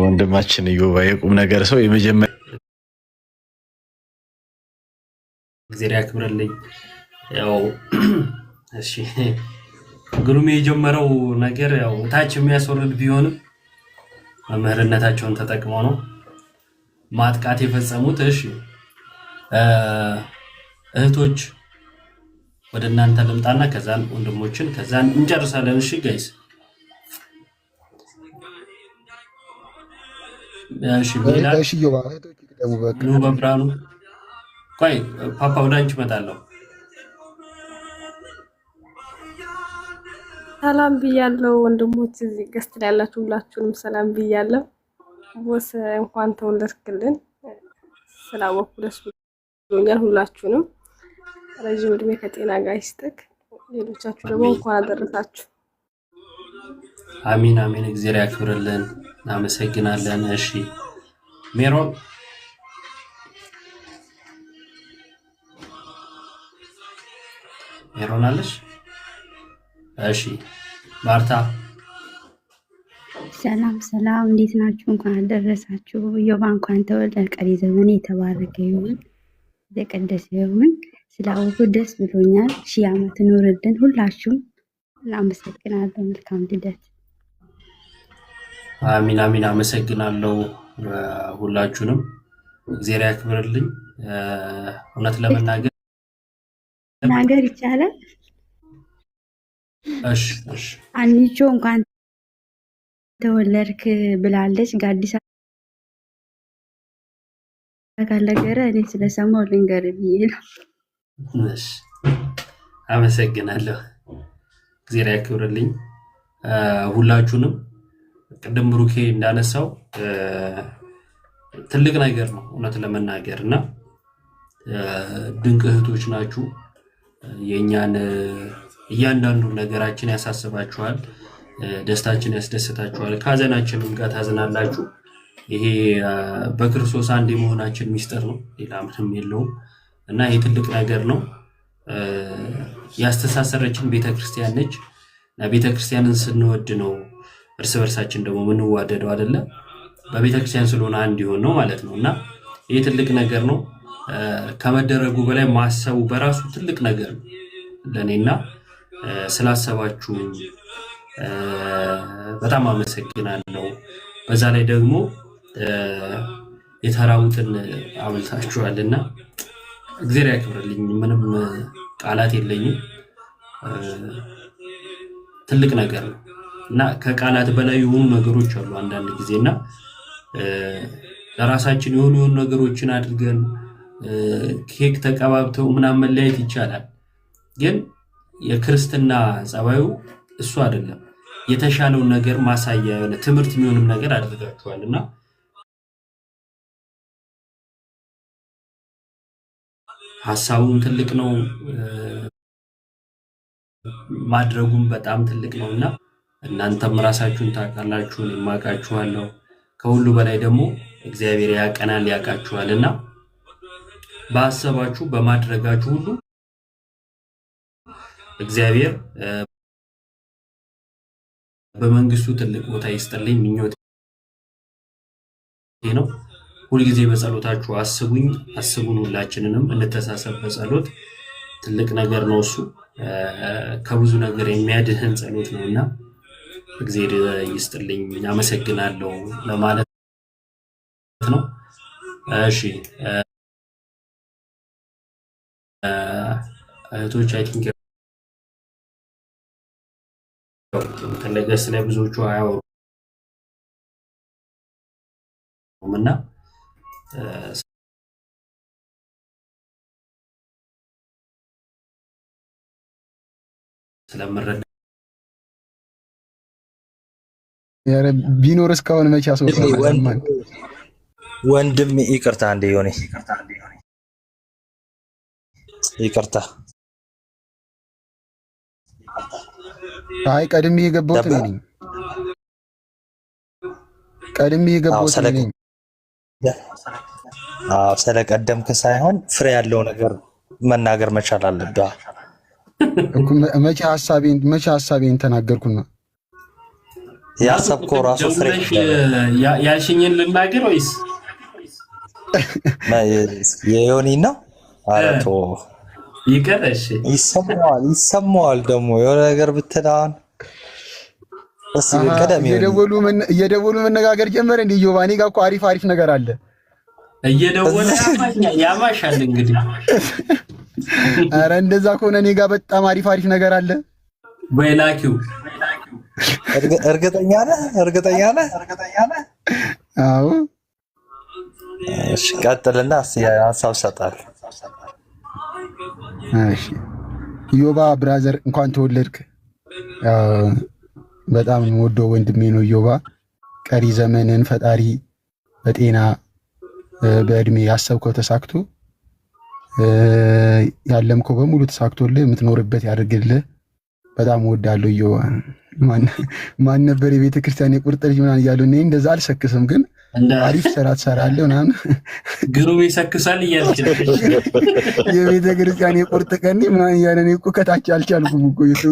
ወንድማችን ኢዮብ የቁም ነገር ሰው የመጀመሪያ እግዚአብሔር ያክብርልኝ። ያው እሺ ግሩም የጀመረው ነገር ያው ታች የሚያስወርድ ቢሆንም መምህርነታቸውን ተጠቅመው ነው ማጥቃት የፈጸሙት። እሺ እህቶች ወደ እናንተ ልምጣና ከዛን ወንድሞችን ከዛን እንጨርሳለን። እሺ ጋይስ እሺ ቢላል እሺ ኢዮብ እህቶች ይቀደሙ። በቃ ኑ በብርሃኑ ቆይ ፓፓ ወደ አንቺ እመጣለሁ። ሰላም ብያለሁ ወንድሞች፣ እዚህ ገስት ላይ ያላችሁ ሁላችሁንም ሰላም ብያለሁ። ቦስ እንኳን ተወለድክልን፣ ስላወኩ ደስ ብሎኛል። ሁላችሁንም ረጅም እድሜ ከጤና ጋር ይስጥክ። ሌሎቻችሁ ደግሞ እንኳን አደረሳችሁ። አሚን አሚን። እግዚአብሔር ያክብርልን። እናመሰግናለን። እሺ ሜሮን ሜሮን አለሽ? እሺ ማርታ ሰላም ሰላም፣ እንዴት ናችሁ? እንኳን አደረሳችሁ። ኢዮብ እንኳን ተወለድ። ቀሪ ዘመን የተባረከ ይሁን የተቀደሰ ይሁን። ስላወቁ ደስ ብሎኛል። ሺህ ዓመት ኑርልን። ሁላችሁም አመሰግናለሁ። መልካም ልደት። አሚን አሚን። አመሰግናለሁ ሁላችሁንም። እግዚአብሔር ያክብርልኝ። እውነት ለመናገር ይቻላል። እሺ እሺ አንቺ እንኳን ተወለድክ ብላለች። ጋዲሳ ካለገረ እኔ ስለሰማው ልንገር ብዬ ነው። እሺ አመሰግናለሁ። እግዚአብሔር ያክብርልኝ ሁላችሁንም። ቅድም ብሩኬ እንዳነሳው ትልቅ ነገር ነው እውነት ለመናገር እና ድንቅ እህቶች ናችሁ። የእኛን እያንዳንዱ ነገራችን ያሳስባችኋል፣ ደስታችን ያስደስታችኋል፣ ከሀዘናችንም ጋር ታዝናላችሁ። ይሄ በክርስቶስ አንድ የመሆናችን ሚስጥር ነው፣ ሌላ ምንም የለውም እና ይሄ ትልቅ ነገር ነው። ያስተሳሰረችን ቤተክርስቲያን ነች እና ቤተክርስቲያንን ስንወድ ነው እርስ በርሳችን ደግሞ የምንዋደደው አይደለ? በቤተክርስቲያን ስለሆነ አንድ ይሆን ነው ማለት ነው እና ይሄ ትልቅ ነገር ነው። ከመደረጉ በላይ ማሰቡ በራሱ ትልቅ ነገር ነው ለእኔና ስላሰባችሁ በጣም አመሰግናለሁ። በዛ ላይ ደግሞ የተራቡትን አብልታችኋልና እግዚአብሔር ያክብርልኝ። ምንም ቃላት የለኝም። ትልቅ ነገር ነው እና ከቃላት በላይ የሆኑ ነገሮች አሉ አንዳንድ ጊዜና ለራሳችን የሆኑ ነገሮችን አድርገን ኬክ ተቀባብተው ምናምን መለያየት ይቻላል። ግን የክርስትና ጸባዩ እሱ አይደለም። የተሻለውን ነገር ማሳያ የሆነ ትምህርት የሚሆንም ነገር አድርጋችኋልና ሐሳቡም ትልቅ ነው፣ ማድረጉም በጣም ትልቅ ነውና እናንተም ራሳችሁን ታውቃላችሁ፣ እኔም አውቃችኋለሁ። ከሁሉ በላይ ደግሞ እግዚአብሔር ያቀናል ያውቃችኋልና በሐሳባችሁ በማድረጋችሁ ሁሉ እግዚአብሔር በመንግስቱ ትልቅ ቦታ ይስጥልኝ ምኞቴ ነው። ሁልጊዜ በጸሎታችሁ አስቡኝ፣ አስቡን። ሁላችንንም እንተሳሰብ በጸሎት። ትልቅ ነገር ነው እሱ፣ ከብዙ ነገር የሚያድህን ጸሎት ነውና እግዚአብሔር ይስጥልኝ፣ አመሰግናለሁ ለማለት ነው። እሺ እህቶች አይ ቲንክ ተለገስ ላይ ብዙዎቹ አያወሩም እና ስለምረዳ ቢኖር እስካሁን መቼ አስወራን? ወንድም ይቅርታ እንደ ሆነ ይቅርታ። አይ ቀድሜ የገባሁት እኔ ነኝ። ቀድሜ የገባሁት እኔ ነኝ። ስለቀደምክ ሳይሆን ፍሬ ያለው ነገር መናገር መቻል አለብህ። መቼ ሐሳቤን ተናገርኩና ያሰብከው ራሱ ፍሬ ያልሽኝን ልናገር ወይስ የዮኒ ነው? አረቶ ይቀርሽ ይሰማዋል ደግሞ የሆነ ነገር ብትዳን እየደወሉ መነጋገር ጀመረ። እንደ ዮባ እኔ ጋር እኮ አሪፍ ነገር አለ። እየደወለ ያማሻል እንግዲህ። ኧረ እንደዛ ከሆነ እኔ ጋር በጣም አሪፍ ነገር አለ። በላኪው እርግጠኛ ነህ? አዎ እሺ፣ ቀጥልና ሀሳብ ሰጣል። እሺ ዮባ ብራዘር እንኳን ተወለድክ። በጣም የምወደው ወንድሜ ነው ዮባ። ቀሪ ዘመንን ፈጣሪ በጤና በእድሜ ያሰብከው ተሳክቶ ያለምከው በሙሉ ተሳክቶልህ የምትኖርበት ያድርግልህ። በጣም እወዳለሁ ዮባ። ማን ነበር የቤተ ክርስቲያን የቁርጥ ልጅ ምናምን እያሉ እኔ እንደዛ አልሰክስም፣ ግን አሪፍ ስራ ትሰራለህ ምናምን ግሩም ይሰክሳል እያልች የቤተ ክርስቲያን የቁርጥ ቀን ምናምን እያለ እኔ እኮ ከታች አልቻልኩም እኮ ይሱ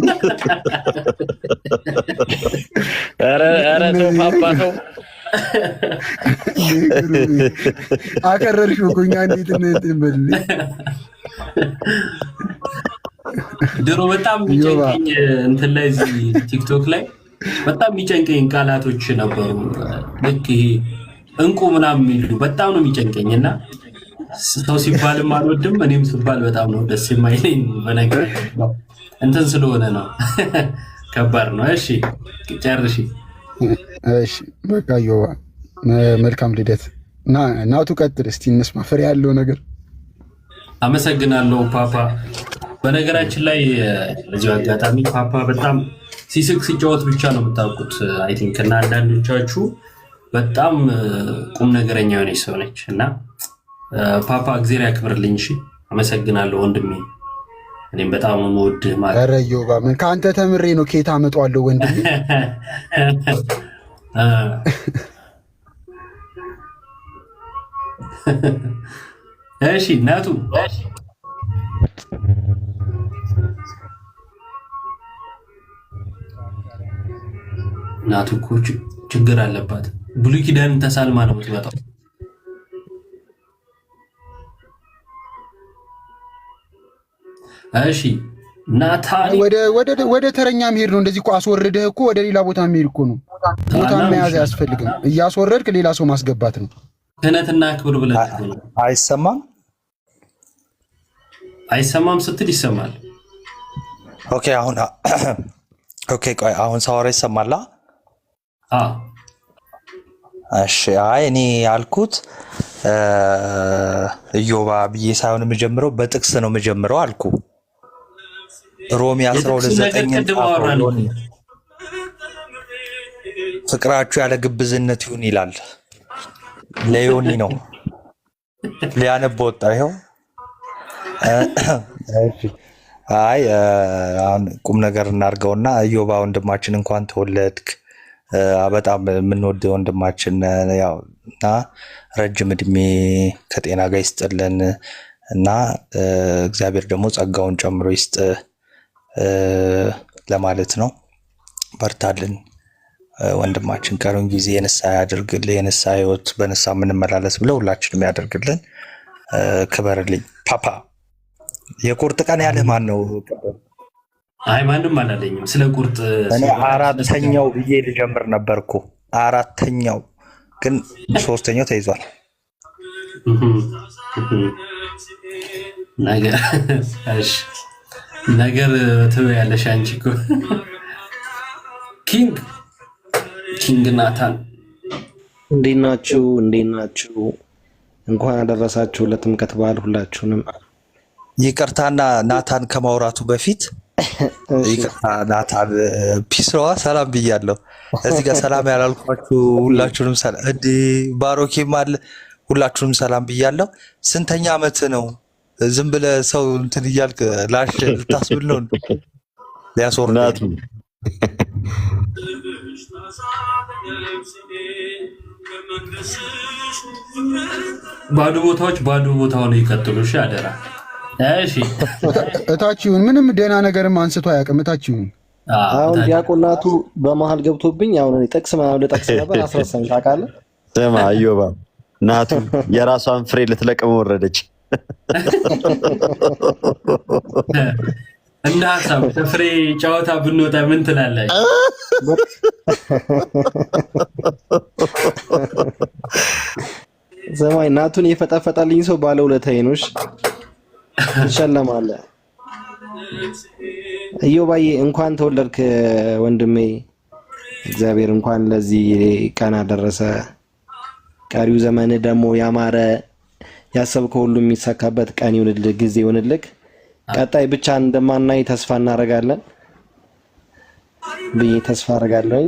ተው አከረርሽው እኮ እኛ እንዴት እንትን በልልኝ። ድሮ በጣም የሚጨንቀኝ እንትን ላይ እዚህ ቲክቶክ ላይ በጣም የሚጨንቀኝ ቃላቶች ነበሩ። ልክ ይሄ እንቁ ምናምን የሚሉ በጣም ነው የሚጨንቀኝ እና ሰው ሲባልም አልወድም፣ እኔም ስባል በጣም ነው ደስ የማይለኝ። በነገር እንትን ስለሆነ ነው ከባድ ነው። እሺ ጨርሺ። እሺ በቃ ዮባ መልካም ልደት። ናቱ ቀጥል እስቲ እንስማ ፍሬ ያለው ነገር። አመሰግናለሁ ፓፓ። በነገራችን ላይ በዚህ አጋጣሚ ፓፓ በጣም ሲስቅ ሲጫወት ብቻ ነው የምታውቁት አይ ቲንክ፣ እና አንዳንዶቻችሁ በጣም ቁም ነገረኛ የሆነች ሰው ነች እና ፓፓ እግዜር ያክብርልኝ። እሺ አመሰግናለሁ ወንድሜ። እኔም በጣም ነው የምወድህ ማለት። ኧረ ዮባ ምን ከአንተ ተምሬ ነው ከየት አመጣዋለሁ ወንድሜ። እሺ እናቱ እናቱ እኮ ችግር አለባት። ብሉይ ኪዳንን ተሳልማ ነው የምትመጣው። እሺ ናታን ወደ ተረኛ መሄድ ነው። እንደዚህ እኮ አስወርደህ እኮ ወደ ሌላ ቦታ መሄድ እኮ ነው። ቦታ መያዝ አያስፈልግም። እያስወረድክ ሌላ ሰው ማስገባት ነው። ክህነትና ክብር ብለህ ነው። አይሰማም ስትል ይሰማል። ኦኬ ቆይ አሁን ሳወራ ይሰማላ? እሺ አይ እኔ ያልኩት ኢዮባ ብዬ ሳይሆን የምጀምረው በጥቅስ ነው የምጀምረው አልኩ። ሮሜ 12:9 ፍቅራችሁ ያለ ግብዝነት ይሁን ይላል። ለዮኒ ነው ሊያነብ ወጣ። ይኸው አይ አሁን ቁም ነገር እናድርገውና ኢዮባ ወንድማችን እንኳን ተወለድክ። በጣም የምንወደው ወንድማችን ያው እና ረጅም እድሜ ከጤና ጋር ይስጥልን እና እግዚአብሔር ደግሞ ጸጋውን ጨምሮ ይስጥ ለማለት ነው። በርታልን ወንድማችን፣ ቀሩን ጊዜ የንስሐ ያድርግልን፣ የንስሐ ህይወት በንስሐ የምንመላለስ ብለው ሁላችንም ያደርግልን። ክበርልኝ ፓፓ። የቁርጥ ቀን ያለ ማን ነው? አይ ማንም አላለኝም ስለ ቁርጥ። እኔ አራተኛው ብዬ ልጀምር ነበርኩ። አራተኛው ግን ሶስተኛው ተይዟል። ነገር ትበያለሽ አንቺ እኮ ኪንግ ናታን። እንዴት ናችሁ? እንኳን አደረሳችሁ ለጥምቀት በዓል ሁላችሁንም። ይቅርታና ናታን ከማውራቱ በፊት ይቅርታ ናታን ፒስዋ ሰላም ብያለሁ። እዚህ ጋር ሰላም ያላልኳችሁ ሁላችሁንም ሰላም እንዴ ባሮኬም አለ ሁላችሁንም ሰላም ብያለሁ። ስንተኛ ዓመት ነው? ዝም ብለህ ሰው እንትን እያልክ ላሽ ልታስብል ነው ሊያስወርድ ባዶ ቦታዎች ባዶ ቦታው ነው ይቀጥሉ። እሺ አደራ። እሺ እታችሁን ምንም ደህና ነገርም አንስቶ አያውቅም። እታችሁን አሁን ዲያቆናቱ በመሀል ገብቶብኝ አሁን እኔ ጥቅስ ምናምን ልጠቅስ ነበር አስረሳኝ ታውቃለህ። ስማ አዮባ ናቱ የራሷን ፍሬ ልትለቅም ወረደች። እንደ ሀሳብ ከፍሬ ጨዋታ ብንወጣ ምን ትላለህ? ሰማይ ናቱን የፈጠፈጠልኝ ሰው ባለውለታዬ ነው። እሺ ትሸለማለህ። እዮባዬ እንኳን ተወለድክ ወንድሜ። እግዚአብሔር እንኳን ለዚህ ቀን አደረሰ። ቀሪው ዘመን ደግሞ ያማረ ያሰብከው ሁሉ የሚሳካበት ቀን ይሁንልህ፣ ጊዜ ይሁንልህ። ቀጣይ ብቻ እንደማናይ ተስፋ እናደርጋለን ብዬ ተስፋ አደርጋለሁ።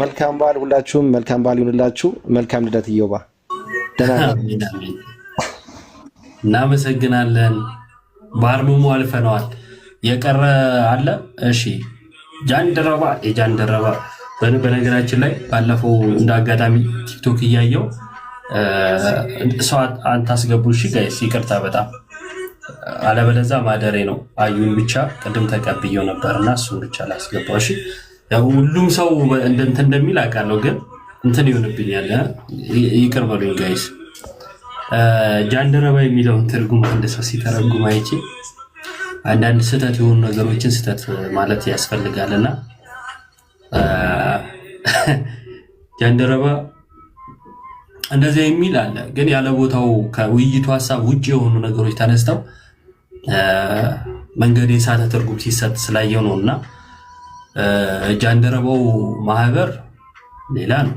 መልካም በዓል ሁላችሁም፣ መልካም በዓል ይሁንላችሁ። መልካም ልደት እዮባ። ደህና ነኝ። እናመሰግናለን። ባርሙሙ አልፈነዋል። የቀረ አለ? እሺ ጃንደረባ የጃንደረባ በነገራችን ላይ ባለፈው እንደ አጋጣሚ ቲክቶክ እያየው ሰው አንታስገቡ። እሺ ጋይስ ይቅርታ በጣም አለበለዛ ማደሬ ነው። አዩን ብቻ ቅድም ተቀብየው ነበርና እሱን ብቻ ላስገባው። እሺ ያው ሁሉም ሰው እንትን እንደሚል አውቃለሁ፣ ግን እንትን ይሆንብኛል። ይቅር በሉኝ ጋይስ። ጃንደረባ የሚለውን ትርጉም አንድ ሰው ሲተረጉም አይቼ አንዳንድ ስህተት የሆኑ ነገሮችን ስህተት ማለት ያስፈልጋልና ጃንደረባ እንደዚህ የሚል አለ፣ ግን ያለ ቦታው ከውይይቱ ሀሳብ ውጭ የሆኑ ነገሮች ተነስተው መንገድ የሳተ ትርጉም ሲሰጥ ስላየው ነው። እና ጃንደረባው ማህበር ሌላ ነው፣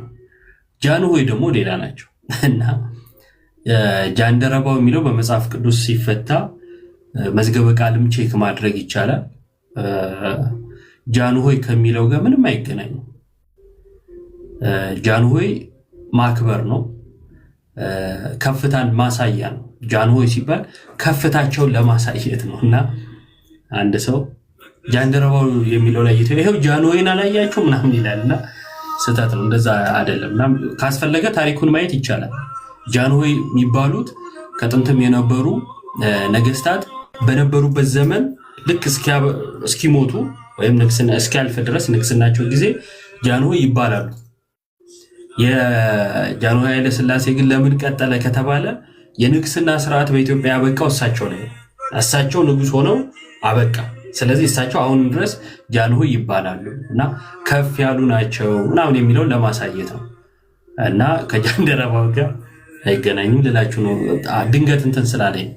ጃንሆይ ደግሞ ሌላ ናቸው። እና ጃንደረባው የሚለው በመጽሐፍ ቅዱስ ሲፈታ መዝገበ ቃልም ቼክ ማድረግ ይቻላል። ጃንሆይ ከሚለው ጋር ምንም አይገናኝም። ጃንሆይ ማክበር ነው፣ ከፍታን ማሳያ ነው። ጃንሆይ ሲባል ከፍታቸውን ለማሳየት ነው። እና አንድ ሰው ጃንደረባው የሚለው ላይ ይሄው ጃንሆይን አላያችሁ ምናምን ይላልና ስህተት ነው፣ እንደዛ አይደለም። እና ካስፈለገ ታሪኩን ማየት ይቻላል። ጃንሆይ የሚባሉት ከጥንትም የነበሩ ነገስታት በነበሩበት ዘመን ልክ እስኪሞቱ ወይም ንግስና እስኪያልፍ ድረስ ንግስናቸው ጊዜ ጃንሆይ ይባላሉ። የጃንሆይ ኃይለ ሥላሴ ግን ለምን ቀጠለ ከተባለ የንግስና ስርዓት በኢትዮጵያ ያበቃው እሳቸው ላይ፣ እሳቸው ንጉስ ሆነው አበቃ። ስለዚህ እሳቸው አሁንም ድረስ ጃንሆይ ይባላሉ እና ከፍ ያሉ ናቸው ምናምን የሚለውን ለማሳየት ነው። እና ከጃንደረባው ጋር አይገናኙም ልላችሁ ነው። ድንገት እንትን ስላለኝ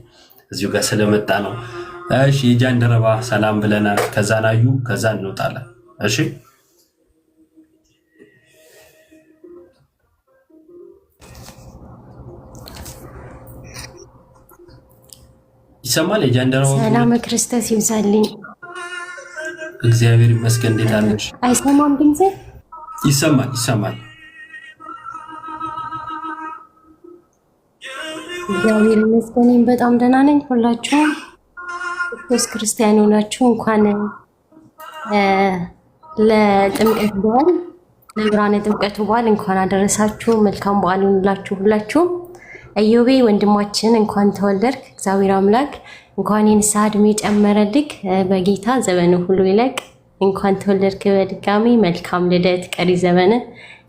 እዚሁ ጋር ስለመጣ ነው። እሺ የጃንደረባ ሰላም ብለናል። ከዛ ናዩ ከዛ እንወጣለን። እሺ ይሰማል? የጃንደረባው ሰላም ክርስቶስ ይብዛልኝ። እግዚአብሔር ይመስገን። እንዴት አለሽ? አይሰማም ድምጼ? ይሰማል ይሰማል። እግዚአብሔር ይመስገን በጣም ደህና ነኝ። ሁላችሁም ክርስቶስ ክርስቲያን ሆናችሁ እንኳን ለጥምቀት በዓል ለብርሃነ ጥምቀቱ በዓል እንኳን አደረሳችሁ። መልካም በዓል ይሁንላችሁ ሁላችሁም። እዮቤ ወንድማችን እንኳን ተወለድክ። እግዚአብሔር አምላክ እንኳን የንስሐ ዕድሜ ጨመረልክ፣ በጌታ ዘመኑ ሁሉ ይለቅ። እንኳን ተወለድክ በድጋሚ መልካም ልደት፣ ቀሪ ዘመን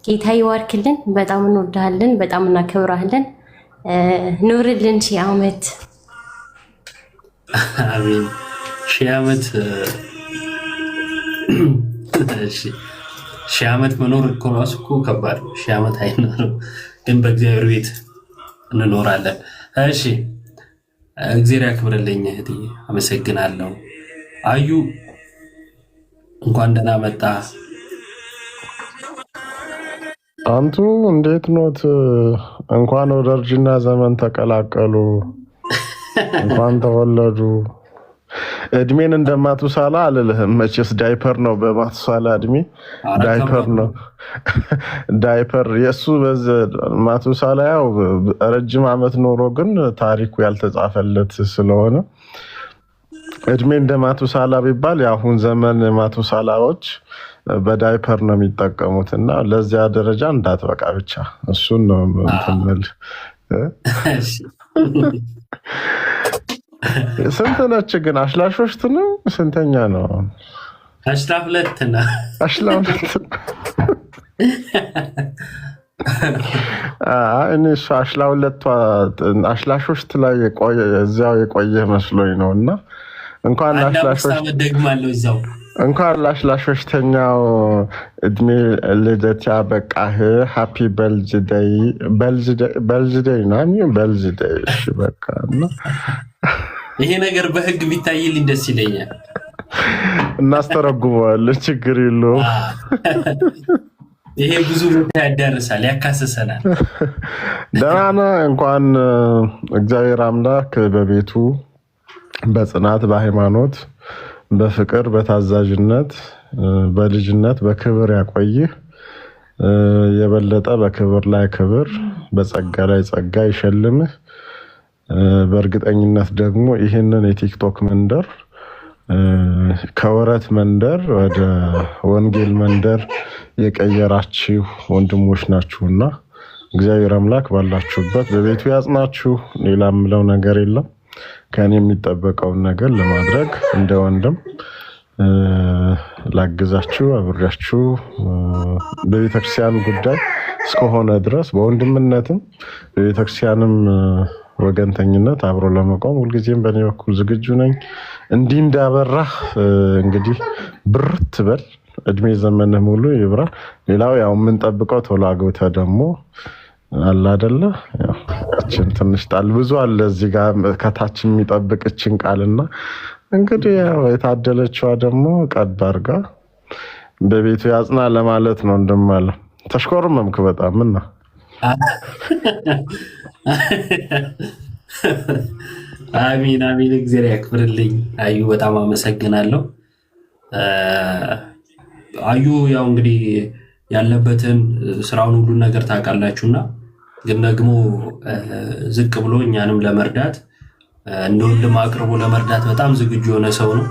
ጌታ ይዋርክልን። በጣም እንወድሃለን፣ በጣም እናከብራለን። ኑርልን ሺህ ዓመት። አሜን። ሺህ ዓመት ሺህ ዓመት መኖር እኮ ራሱ እኮ ከባድ ነው። ሺህ ዓመት አይኖርም፣ ግን በእግዚአብሔር ቤት እንኖራለን። እሺ እግዚአብሔር ያክብርልኝ እህቴ፣ አመሰግናለሁ። አዩ እንኳን ደህና መጣ። አንቱ እንዴት ኖት? እንኳን ወደ እርጅና ዘመን ተቀላቀሉ፣ እንኳን ተወለዱ። እድሜን እንደማቱሳላ አልልህም መቼስ፣ ዳይፐር ነው በማቱሳላ እድሜ ዳይፐር ነው ዳይፐር የሱ ማቱሳላ ያው ረጅም ዓመት ኖሮ ግን ታሪኩ ያልተጻፈለት ስለሆነ እድሜ እንደማቱሳላ ቢባል የአሁን ዘመን ማቱሳላዎች በዳይፐር ነው የሚጠቀሙት እና ለዚያ ደረጃ እንዳትበቃ ብቻ እሱን ነው እንትምል። ስንት ነች ግን አሽላሾሽት ነው? ስንተኛ ነው? 12 እኔ እሱ 12 ላይ እዚያው የቆየ መስሎኝ ነው። እና እንኳን ለ13ኛው እድሜ ልደት ያበቃህ። ሃፒ በልዝደይ ናምን በልዝደይ። እሺ በቃ እና ይሄ ነገር በህግ ቢታይልኝ ደስ ይለኛል። እናስተረጉመዋለን፣ ችግር የለውም። ይሄ ብዙ ቦታ ያዳርሳል፣ ያካስሰናል። ደህና ነህ? እንኳን እግዚአብሔር አምላክ በቤቱ በጽናት በሃይማኖት በፍቅር በታዛዥነት በልጅነት በክብር ያቆይህ። የበለጠ በክብር ላይ ክብር በጸጋ ላይ ጸጋ ይሸልምህ። በእርግጠኝነት ደግሞ ይህንን የቲክቶክ መንደር ከወረት መንደር ወደ ወንጌል መንደር የቀየራችሁ ወንድሞች ናችሁና እግዚአብሔር አምላክ ባላችሁበት በቤቱ ያጽናችሁ። ሌላ የምለው ነገር የለም። ከኔ የሚጠበቀውን ነገር ለማድረግ እንደ ወንድም ላግዛችሁ፣ አብሬያችሁ በቤተክርስቲያን ጉዳይ እስከሆነ ድረስ በወንድምነትም በቤተክርስቲያንም ወገንተኝነት አብሮ ለመቆም ሁልጊዜም በእኔ በኩል ዝግጁ ነኝ። እንዲህ እንዳበራህ እንግዲህ ብርት በል፣ እድሜ ዘመንህ ሙሉ ይብራ። ሌላው ያው የምንጠብቀው ቶሎ አግብተህ ደግሞ አለ አይደለ? እችን ትንሽ ጣል ብዙ አለ እዚህ ጋር ከታች የሚጠብቅችን ቃልና እንግዲህ ያው የታደለችዋ ደግሞ ቀድ አድርጋ በቤቱ ያጽና ለማለት ነው። እንደማለ ተሽኮርመምክ በጣም እና አሚን አሚን። እግዚአብሔር ያክብርልኝ አዩ፣ በጣም አመሰግናለሁ። አዩ ያው እንግዲህ ያለበትን ስራውን ሁሉ ነገር ታውቃላችሁና ግን ደግሞ ዝቅ ብሎ እኛንም ለመርዳት እንደ ወንድም አቅርቦ ለመርዳት በጣም ዝግጁ የሆነ ሰው ነው።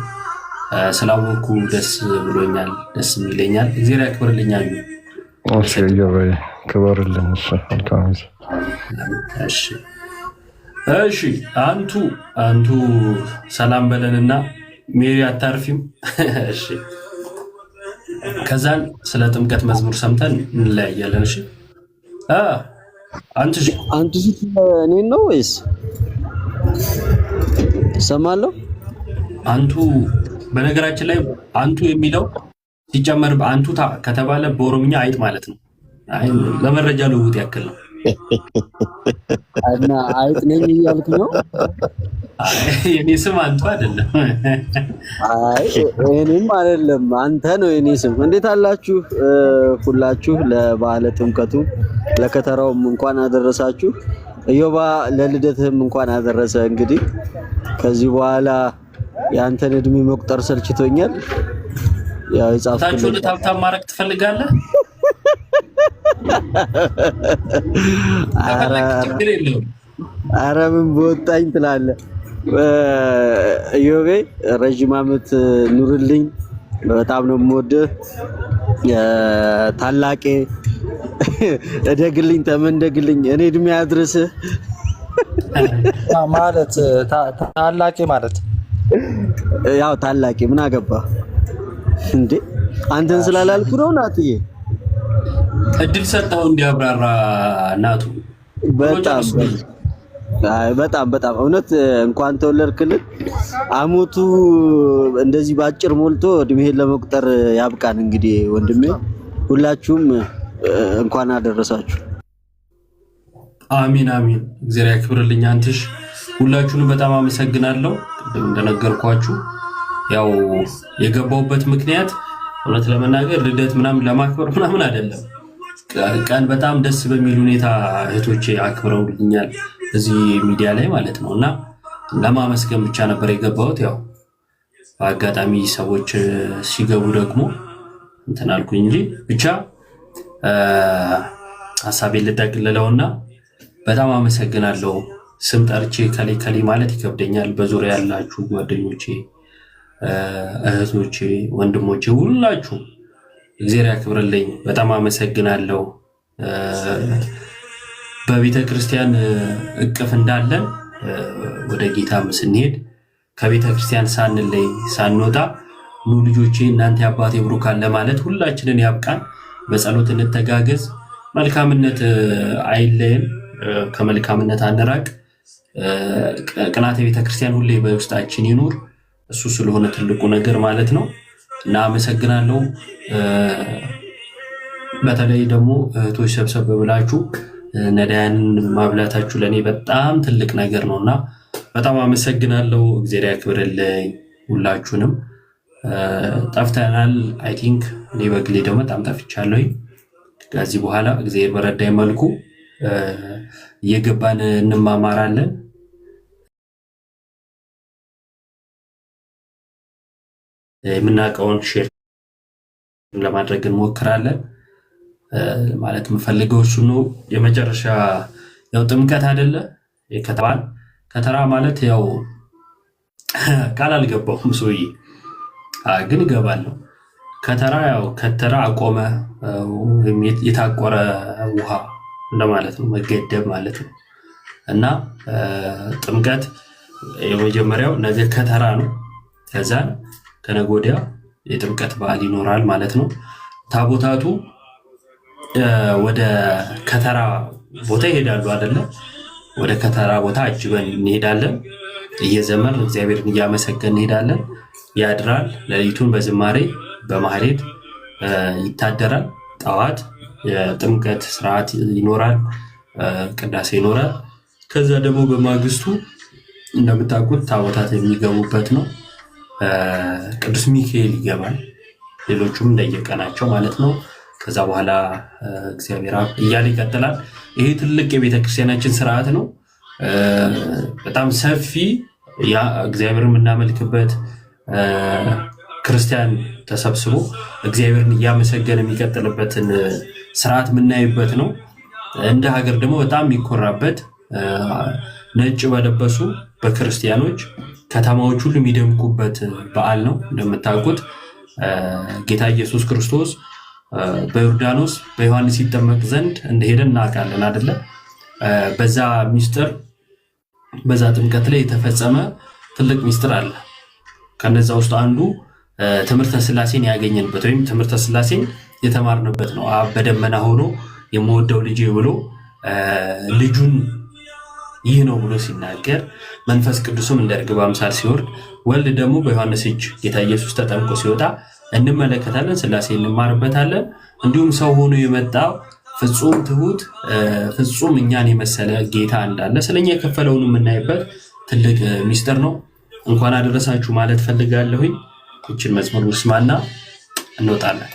ስላወኩ ደስ ብሎኛል፣ ደስ ይለኛል። እግዚአብሔር ያክብርልኝ አዩ። እሺ ይገባይ ክብርልኝ። እሺ አንቱ ሰላም በለንና ሜሪ አታርፊም? እሺ ከዛን ስለ ጥምቀት መዝሙር ሰምተን እንለያያለን። እሺ አንቱ እኔን ነው ወይስ ሰማለሁ? አንቱ በነገራችን ላይ አንቱ የሚለው ሲጨመር አንቱ ከተባለ በኦሮምኛ አይጥ ማለት ነው። አይ ለመረጃ ልውውጥ ያክል ነው። እና አይጥ ነኝ እያልክ ነው? የኔ ስም አንቱ አይደለም። አይ እኔም አይደለም አንተ ነው የኔ ስም። እንዴት አላችሁ ሁላችሁ? ለበዓለ ጥምቀቱ ለከተራውም እንኳን አደረሳችሁ። እዮባ ለልደትህም እንኳን አደረሰ። እንግዲህ ከዚህ በኋላ ያንተን እድሜ መቁጠር ሰልችቶኛል። ያው ታችሁ ለታብታብ ማድረግ ትፈልጋለህ? ኧረ ምን በወጣኝ ትላለህ። እዮቤ ረጅም ዓመት ኑርልኝ። በጣም ነው የምወድህ። ታላቄ እደግልኝ፣ ተመንደግልኝ፣ እኔ እድሜ አድርስህ ማለት ታላቄ ማለት ያው ታላቄ ምን አገባ እንዴ? አንተን ስላላልኩ ነው ናትዬ። እድል ሰጠው እንዲያብራራ እናቱ። በጣም እውነት እንኳን ተወለድክልን። አመቱ እንደዚህ ባጭር ሞልቶ እድሜህን ለመቁጠር ያብቃን። እንግዲህ ወንድሜ ሁላችሁም እንኳን አደረሳችሁ። አሚን አሚን። እግዚአብሔር ያክብርልኝ። አንትሽ ሁላችሁንም በጣም አመሰግናለሁ። እንደነገርኳችሁ ያው የገባውበት ምክንያት እውነት ለመናገር ልደት ምናምን ለማክበር ምናምን አይደለም። ቀን በጣም ደስ በሚል ሁኔታ እህቶቼ አክብረውልኛል እዚህ ሚዲያ ላይ ማለት ነው። እና ለማመስገን ብቻ ነበር የገባሁት። ያው በአጋጣሚ ሰዎች ሲገቡ ደግሞ እንትን አልኩኝ እንጂ ብቻ ሀሳቤን ልጠቅልለውና በጣም አመሰግናለሁ። ስም ጠርቼ ከሌ ማለት ይከብደኛል። በዙሪያ ያላችሁ ጓደኞቼ፣ እህቶቼ፣ ወንድሞቼ ሁላችሁ እግዚአብሔር ያክብርልኝ። በጣም አመሰግናለሁ። በቤተ ክርስቲያን እቅፍ እንዳለን ወደ ጌታም ስንሄድ ከቤተ ክርስቲያን ሳንለይ ሳንወጣ ኑ ልጆቼ እናንተ የአባቴ ብሩካን ለማለት ሁላችንን ያብቃን። በጸሎት እንተጋገዝ። መልካምነት አይለየን፣ ከመልካምነት አንራቅ። ቅናተ ቤተክርስቲያን ሁሌ በውስጣችን ይኑር። እሱ ስለሆነ ትልቁ ነገር ማለት ነው እና አመሰግናለሁ። በተለይ ደግሞ እህቶች ሰብሰብ ብላችሁ ነዳያንን ማብላታችሁ ለኔ በጣም ትልቅ ነገር ነውና በጣም አመሰግናለሁ። እግዚአብሔር ያክብርልኝ ሁላችሁንም። ጠፍተናል። አይ ቲንክ እኔ በግሌ ደግሞ በጣም ጠፍቻለሁ። ከዚህ በኋላ እግዚአብሔር በረዳኝ መልኩ እየገባን እንማማራለን። የምናውቀውን ሼር ለማድረግ እንሞክራለን። ማለት የምፈልገው እሱ ነው። የመጨረሻ ያው ጥምቀት አይደለ ከተራ ማለት ያው ቃል አልገባሁም ሰውዬ ግን እገባለሁ። ከተራ ያው ከተራ አቆመ የታቆረ ውሃ እንደማለት ነው፣ መገደብ ማለት ነው። እና ጥምቀት የመጀመሪያው ነገ ከተራ ነው። ከዛ ከነገ ወዲያ የጥምቀት በዓል ይኖራል ማለት ነው። ታቦታቱ ወደ ከተራ ቦታ ይሄዳሉ አይደለ? ወደ ከተራ ቦታ አጅበን እንሄዳለን። እየዘመርን እግዚአብሔርን እያመሰገን እንሄዳለን። ያድራል። ሌሊቱን በዝማሬ በማህሌት ይታደራል። ጠዋት የጥምቀት ስርዓት ይኖራል፣ ቅዳሴ ይኖራል። ከዛ ደግሞ በማግስቱ እንደምታውቁት ታቦታት የሚገቡበት ነው። ቅዱስ ሚካኤል ይገባል። ሌሎቹም እንደየቀናቸው ማለት ነው። ከዛ በኋላ እግዚአብሔር እያለ ይቀጥላል። ይሄ ትልቅ የቤተክርስቲያናችን ስርዓት ነው። በጣም ሰፊ እግዚአብሔርን የምናመልክበት ክርስቲያን ተሰብስቦ እግዚአብሔርን እያመሰገነ የሚቀጥልበትን ስርዓት የምናይበት ነው። እንደ ሀገር ደግሞ በጣም የሚኮራበት ነጭ በለበሱ በክርስቲያኖች ከተማዎች ሁሉ የሚደምቁበት በዓል ነው። እንደምታውቁት ጌታ ኢየሱስ ክርስቶስ በዮርዳኖስ በዮሐንስ ይጠመቅ ዘንድ እንደሄደ እናውቃለን አይደለ? በዛ ሚስጥር በዛ ጥምቀት ላይ የተፈጸመ ትልቅ ሚስጥር አለ። ከነዛ ውስጥ አንዱ ትምህርተ ስላሴን ያገኘንበት ወይም ትምህርተ ስላሴን የተማርንበት ነው። አብ በደመና ሆኖ የምወደው ልጄ ብሎ ልጁን ይህ ነው ብሎ ሲናገር፣ መንፈስ ቅዱስም እንደ ርግብ አምሳል ሲወርድ፣ ወልድ ደግሞ በዮሐንስ እጅ ጌታ ኢየሱስ ተጠምቆ ሲወጣ እንመለከታለን። ስላሴ እንማርበታለን። እንዲሁም ሰው ሆኖ የመጣው ፍጹም ትሁት ፍጹም እኛን የመሰለ ጌታ እንዳለ ስለኛ የከፈለውን የምናይበት ትልቅ ሚስጥር ነው። እንኳን አደረሳችሁ ማለት ፈልጋለሁኝ። ይችን መዝሙር እንስማና እንወጣለን።